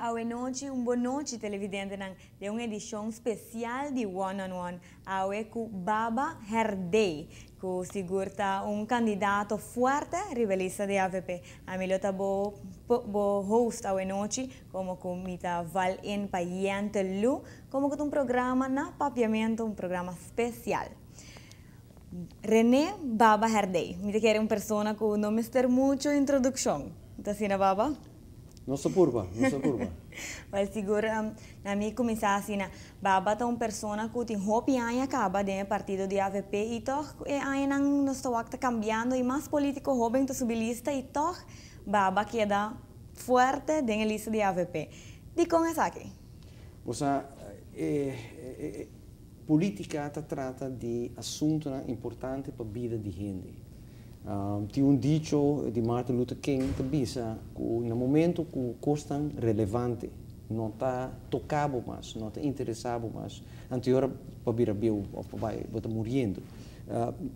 Hoje noite, boa noite, televidente, de uma edição especial de One on One. Hoje com Baba Herdey, que segura candidato forte, rebelista de AVP. A melhor tá bo host hoje noite, como com mita val in paiente lu, como com programa na papiamento, programa especial. René Baba Herdey, me quer pessoa que não me ter muita introdução. Tá assim, Baba? Nossa curva. Mas segura, na minha começar assim, Baba é uma pessoa que tem hope e acaba de partido de AVP e toch aí não está cambiando e mais político jovem to subilista e toch Baba queda forte dentro da lista de AVP. De como é isso aqui? Política trata de assunto importante para a vida de gente. Tem dicho de Martin Luther King que diz que no momento que costam relevante, não está tocado mais, não está interessado mais, anterior para vir a ver vai morrendo.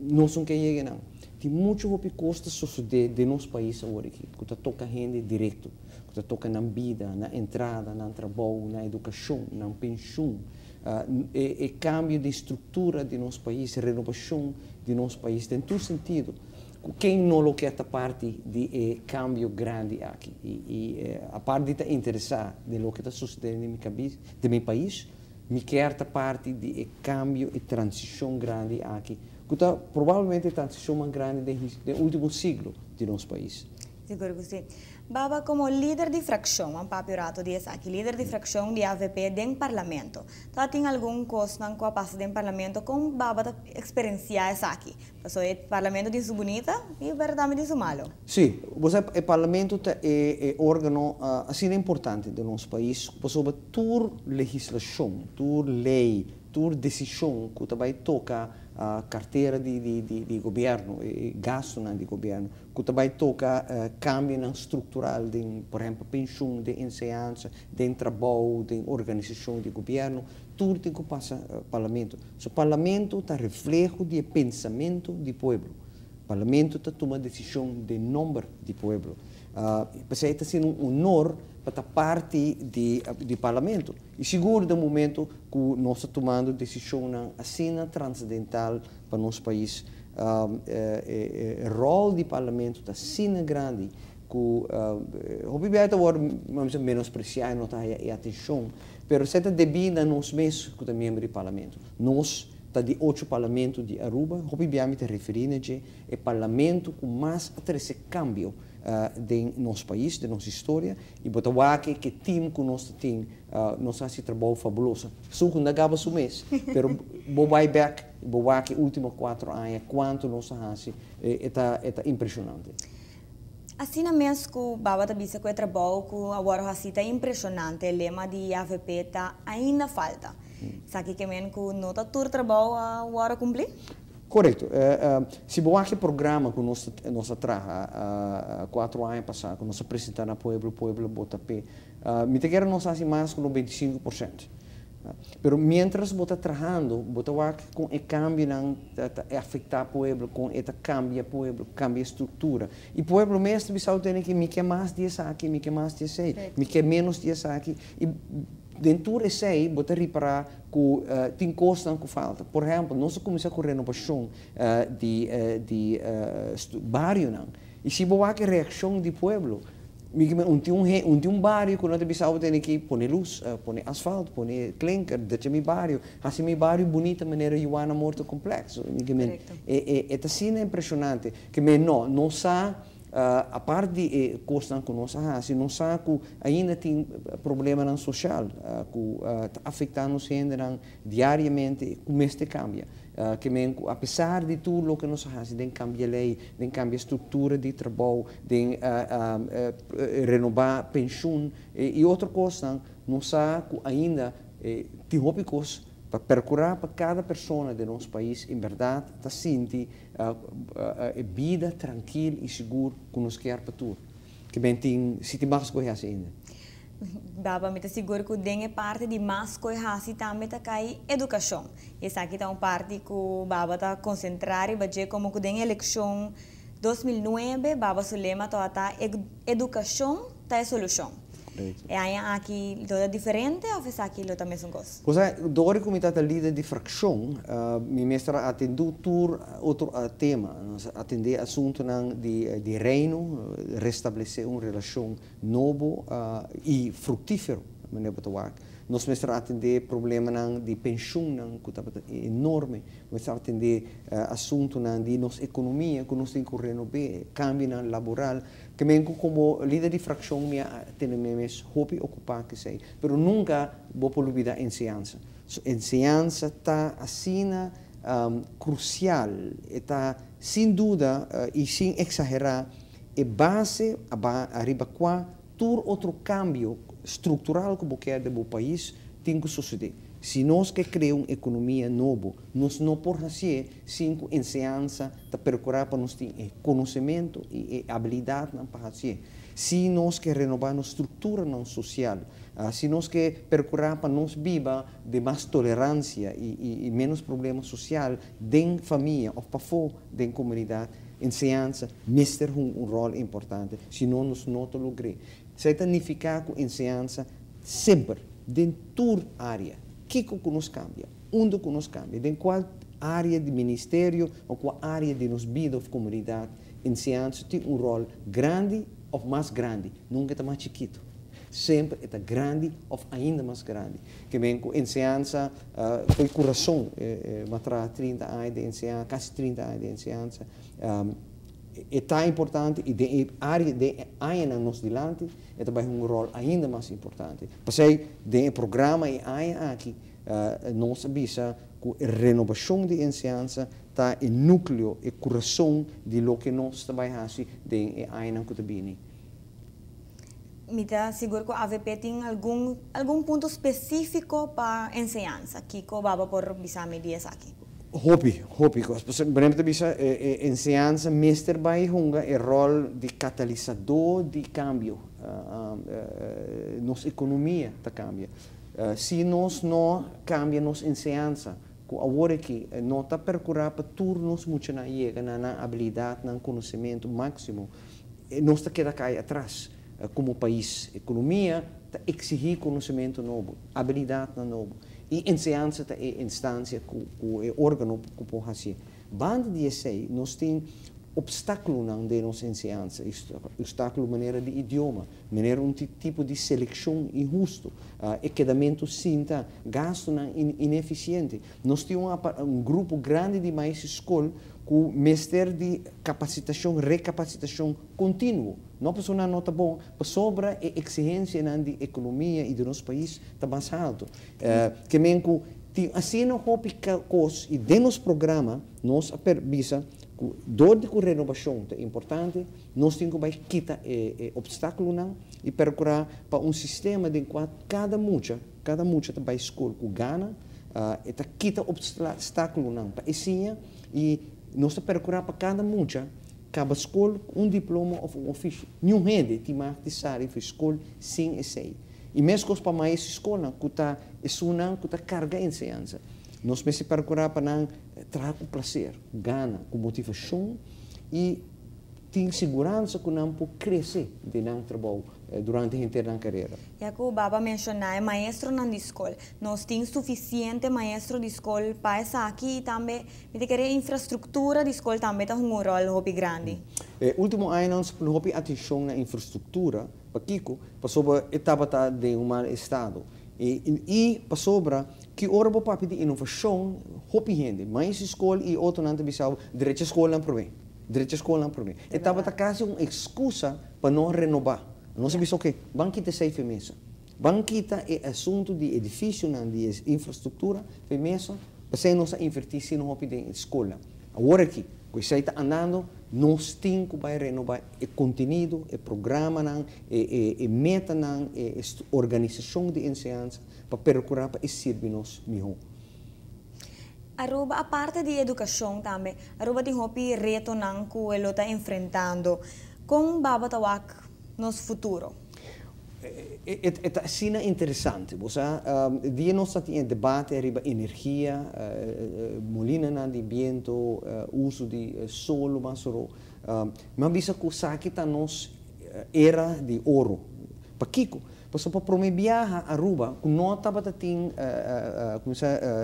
Não são que chega não. Tem muito que custa suceder de nosso país agora que está toca gente direto, que está toca na vida, na entrada, na trabalho, na educação, na pensão. Cambio de estrutura de nosso país, renovação de nosso país, tem todo sentido. Quem não quer esta parte de cambio grande aqui a parte de interessar de lo que está sucedendo no meu país, me quer esta parte de cambio e transição grande aqui, que está provavelmente a transição mais grande do último século de nosso país. Seguro que sim. Baba, como líder de fração, um papirato de aqui, líder de fração de AVP dentro do parlamento, tá tem algum coisa com a passa dentro do parlamento com Baba experienciar isso aqui? Passou o parlamento de bonita e verdade de malo. Sim, o parlamento é órgão assim importante do nosso país, sobre toda legislação, toda lei, toda decisão que também toca a carteira de governo, gasto de governo, que também toca cambio estrutural, por exemplo, pensão, de ensinança, de trabalho, de organização de governo, tudo tem que passar no parlamento. O parlamento está reflexo do pensamento do povo. O parlamento está tomando decisão de número do povo. Está sendo honor para estar parte do parlamento. E seguro do momento que nós estamos tomando decisão assim transcendental para o nosso país. O rol do parlamento está assim grande que obviamente agora vamos menospreciar não está a atenção, mas você está devido a nós mesmos que somos membros do parlamento. Nós está de 8 parlamentos de Aruba, obviamente referindo-se ao parlamento com mais esse cambio de nosso país, de nossa história, e botar que time que nós temos, nós fazemos esse trabalho fabuloso. Só quando acaba o mês, mas vou back, últimos 4 anos, quanto nós fazemos, é impressionante. Assim mesmo que o Baba está dizendo que o trabalho que agora está impressionante, o lema de AVP está ainda falta. Sabe que não está todo o trabalho agora cumprir? Correto. Se você programa que nós trabalhamos 4 anos passados, que nós apresentamos ao povo bota pé, me quer nós fazemos mais que 25%. Pero mientras você está trabalhando, você vai com o cambio afetar o povo, com o cambio o povo, cambia a estrutura. E o povo mesmo tem que me quer mais disso aqui, me quer mais disso aí, me quer menos disso aqui. Dentro desse aí, você reparar que tem coisas que faltam. Por exemplo, nós começamos com a renovação de bairro. E se você a reação do povo, um bairro que nós precisamos que pôr luz, pôr asfalto, pôr clinker, deixar meu bairro, assim meu bairro bonito de maneira Joana Morto complexo. É assim impressionante que não sabe a parte de coisas que nós fazemos, não sabe que ainda tem problema social que está afetando a gente diariamente, como este cambia. Que apesar de tudo o que nós fazemos, de cambiar a lei, de cambiar a estrutura de trabalho, de renovar a pensão e outra coisa, não sabe que ainda tem coisas para procurar para cada pessoa do nosso país, em verdade, está sentindo vida tranquila e segura que nos quer para tudo. Que bem tem, se tem mais coisas ainda. Baba, me seguro que tem parte de mais coisas e também está cai educação. E essa aqui está uma parte que o Baba está concentrado e como que tem eleição 2009, Baba seu lema está educação, está a solução. E aí aqui toda diferente ou faz aqui lo também são coisas? Cosa, dori come tata líder de fração, mi mestra atendu tur outro tema, atender assunto de reino, restabelecer uma relação novo e frutífero, maneira para nós mestra atender problema de pensão que é enorme, mestra atender assunto de nossa economia, que nós temos que renovar, cambio laboral, que mesmo como líder de fração me temos hobby ocupar que sei, pero nunca vou olvidar a enseñanza. Enseñanza está assim crucial, está sem dúvida e sem exagerar, é base arriba qua todo outro cambio estrutural que você quer do país tem que suceder. Se nós queremos criar uma economia nova, nós não podemos fazer sem enseñanza, procurar para nós ter conhecimento e habilidade para fazer. Se nós queremos renovar a estrutura social, se nós queremos procurar para nós viver de mais tolerância e menos problema social dentro da família ou para fora da comunidade, enseñanza mister um rol importante, senão nós não logramos. Isso significa que a enseñanza sempre, dentro de toda área, que nos cambia, onde nos cambia, dentro de qual área de ministério ou qual área de nossa vida ou comunidade, enseñanza tem um rol grande ou mais grande, nunca é mais chiquito. Sempre é grande ou ainda mais grande. Que vem com enseñanza, foi coração, matra 30 anos de enseñanza, quase 30 anos de enseñanza, é tão importante e de área de ainda nos dilante é também um rol ainda mais importante. Passei de programa e ainda aqui nós avisa que a renovação de enseñanza está em núcleo e coração de lo que nós também fazemos de ainda que também. Me está seguro que a AVP tem algum ponto específico para enseñanza que o baba por bisa me dias aqui. Hobby, por bisa enseñanza mister by hunga é rol de catalisador de cambio. Nossa economia está cambia. Se nós não cambia nossa enseñanza, agora que não está procurar para turnos muito na chega na habilidade, na conhecimento máximo, nós está queda cair atrás como país. Economia está exigir conhecimento novo, habilidade novo. E enseñanza é instância, é órgão que pode fazer. Banda de essay, nós temos obstáculo de nossa enseñanza, obstáculo maneira de idioma, maneira tipo de seleção injusto, equipamento cinta, gasto ineficiente. Nós temos um grupo grande de mais escola com mestre de capacitação, recapacitação contínua. Não pessoa não está bom, para sobra a exigência na economia e do nosso país está mais alto. Que mesmo assim não houve coisas e dentro do programa nós permisa dor de renovação é importante, nós temos que quitar obstáculo não e procurar para um sistema de qual cada mucha também escola com gana, está quita obstáculo não para ensinar e nós procurar para cada mucha cada escola um diploma ou um ofício. Nenhum rende tem mais necessário para a escola sem esse. E mesmo para mais escola que está carga de enseñanza. Nós precisamos procurar para não trazer com prazer, gana, com motivação e ter segurança que não pode crescer de não trabalho durante a inteira carreira. Já que o Baba mencionou, maestro na escola, nós temos suficiente maestro de escola para essa aqui e também a infraestrutura de escola também tem um rol hobby grande. Último ano nós hobby atenção na infraestrutura, para Kiko, para sobre etapa de um estado. E para sobre que hora vou para pedir inovação, hobby rende, mais escola e outro não tem direito escola não provém. Direito escola não provém. Etapa tá quase uma excusa para não renovar. Não se diz, ok, banquita sei firmeza. Banquita é assunto de edifício, de infraestrutura, firmeza, para nós investir no hobby de escola. Agora aqui, quando você está andando, nós temos que renovar o conteúdo, o programa, a meta, a organização de enseñanza, para procurar para servir-nos melhor. Aruba, a parte de educação também, Aruba tem hobby reto que ele está enfrentando. Como Baba Tawak no futuro? É assim interessante. Dia nós temos debate sobre energia, molina de vento, uso de sol, mas bisa que saque está nos era de ouro. Para Kiko, Posso para promover a Aruba, que não estava tendo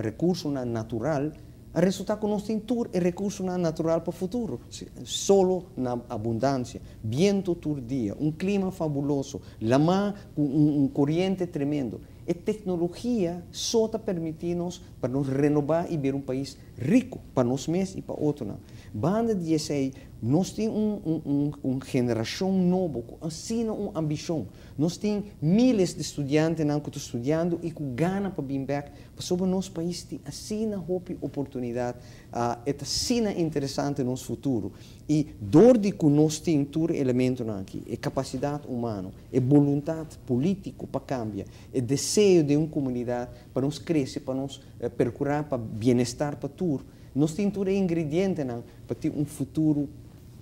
recurso natural, o resultado que nós temos é recurso natural para o futuro. Solo na abundância, vento todo dia, clima fabuloso, lama com corrente tremendo. E tecnologia só está permitindo-nos para nos renovar e ver país rico para nós mesmos e para outros. Banda de ESA, nós temos uma geração nova, assim uma ambição. Nós temos milhares de estudantes que estão estudando e que ganham para vir back. Sobre nosso país tem assim uma oportunidade, é assim interessante no nosso futuro. E dor de que nós temos todo elemento aqui, é capacidade humana, é vontade política para cambiar, é desejo de uma comunidade para nos crescer, para nos percorrer para bem-estar para tudo. Nós temos todo ingrediente para ter futuro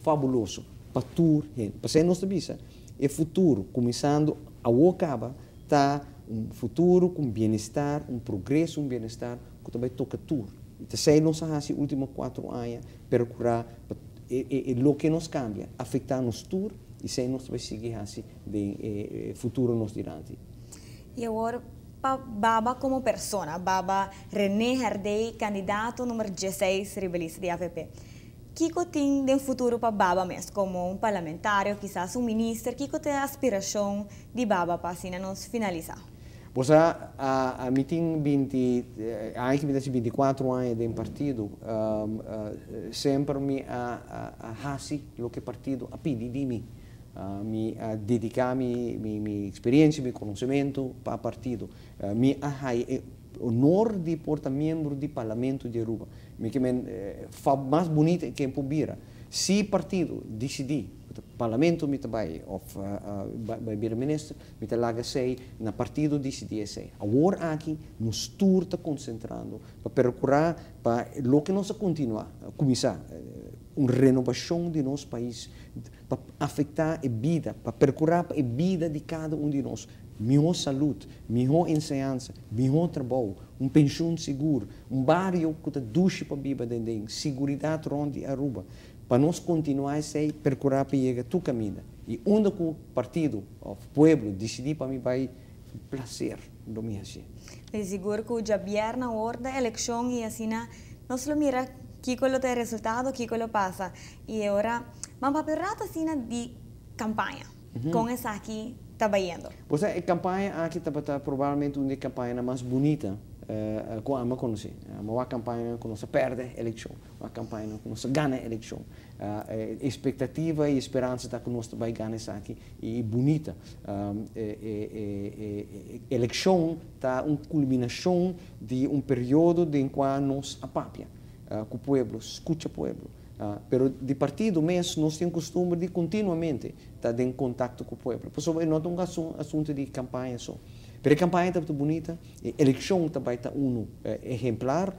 fabuloso para tudo. Para ser nossa vida, é futuro, começando a acaba, está futuro com bem-estar, progresso, bem-estar, que também toca tudo. Então, se nós fazemos os últimos 4 anos, percorrer o que nos cambia, afetar-nos tudo, e se nós vamos seguir assim, de futuro nos durante. E agora, para Baba como pessoa, Baba René Herdey, candidato número 16, rebelista de AVP. O que tem de futuro para Baba mesmo, como parlamentário, quizás ministro, que tem a aspiração de Baba para assim nos finalizar? Pois a mim tem 24 anos de partido, sempre me hasi o que partido a pedir de mim. Me dedicar minha experiência, meu conhecimento para o partido. Me honor de portar membro do Parlamento de Aruba. Me que mais bonito que podia. Se o partido decidir, o Parlamento me vai, o ministro me laga sei, na partido decidir sei. Agora aqui nos está concentrando para procurar para o que nós continuar, começar uma renovação de nosso país, para afetar a vida, para procurar a vida de cada de nós. Melhor saúde, melhor ensinança, melhor trabalho, pensão seguro, bairro que está duche para viver dentro, segurança onde Aruba, para nós continuar a procurar para chegar a caminho. E onde o partido, o povo, decidir para mim vai prazer do meu assim. É seguro que já vier na hora da eleição e assim, nós lo mira que quello tem resultado, que quello passa. E agora, mas para perrato assim de campanha, com essa aqui trabalhando. Pois a campanha aqui está provavelmente uma campanha mais bonita que eu conheci. Uma campanha que nós perde a eleição, uma campanha que nós ganha a eleição. Expectativa e esperança que nós vai ganhar isso aqui e bonita. Eleição está uma culminação de período em que nós apapia com o povo, escuta o povo. Pero de partido mesmo, nós temos costume de continuamente estar em contato com o povo. Por isso, não é um assunto de campanha só. Pero a campanha está muito bonita, a eleição também está exemplar,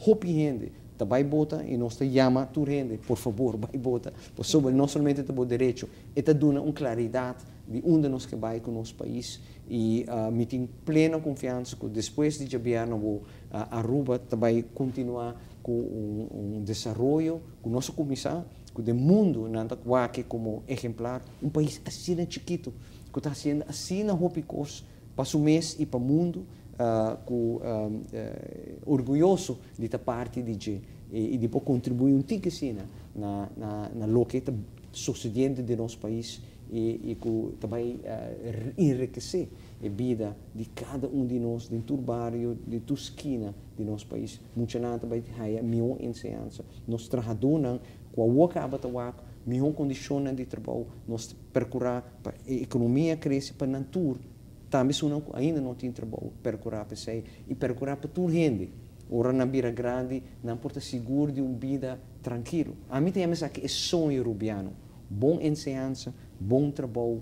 hope gente vai votar e nós chama toda gente, por favor, vai votar. Por isso, não somente tem direito, está dando uma claridade de onde nós que vai com o nosso país e me tenho plena confiança que depois de jabiar a Aruba vai continuar com desenvolvimento, com nossa comissão, com o mundo, como exemplar, país assim chiquito, que está sendo assim hopicos para o mês e para o mundo, orgulhoso de estar parte de e depois contribuir tique assim na lo que está sucedendo de nosso país e que também enriquecer a vida de cada de nós, de todo bairro, de toda esquina de nosso país. Muita gente também tem a melhor ensinança. Nós trabalhamos com a acaba de melhor condições de trabalho, nós percorrer para a economia crescer para a natura. Também ainda não tem trabalho, percorrer para si e percorrer para toda gente. Ora na vida grande, não porta seguro de uma vida tranquila. A mim tem que é sonho rubiano. Bom ensinança, bom trabalho,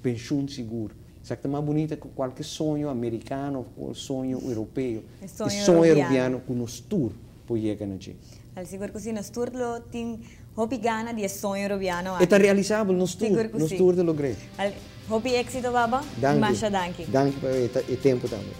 pensão seguro. Sabe que é mais bonita que qualquer sonho americano ou sonho europeu. É sonho rubiano que nos tour pode chegar a gente. Al seguro que se nos tour lo tem hopi gana de sonho rubiano. É realizável nos tour de lograr. Hopi éxito baba. Danke. Masha danke. Danke para o tempo também.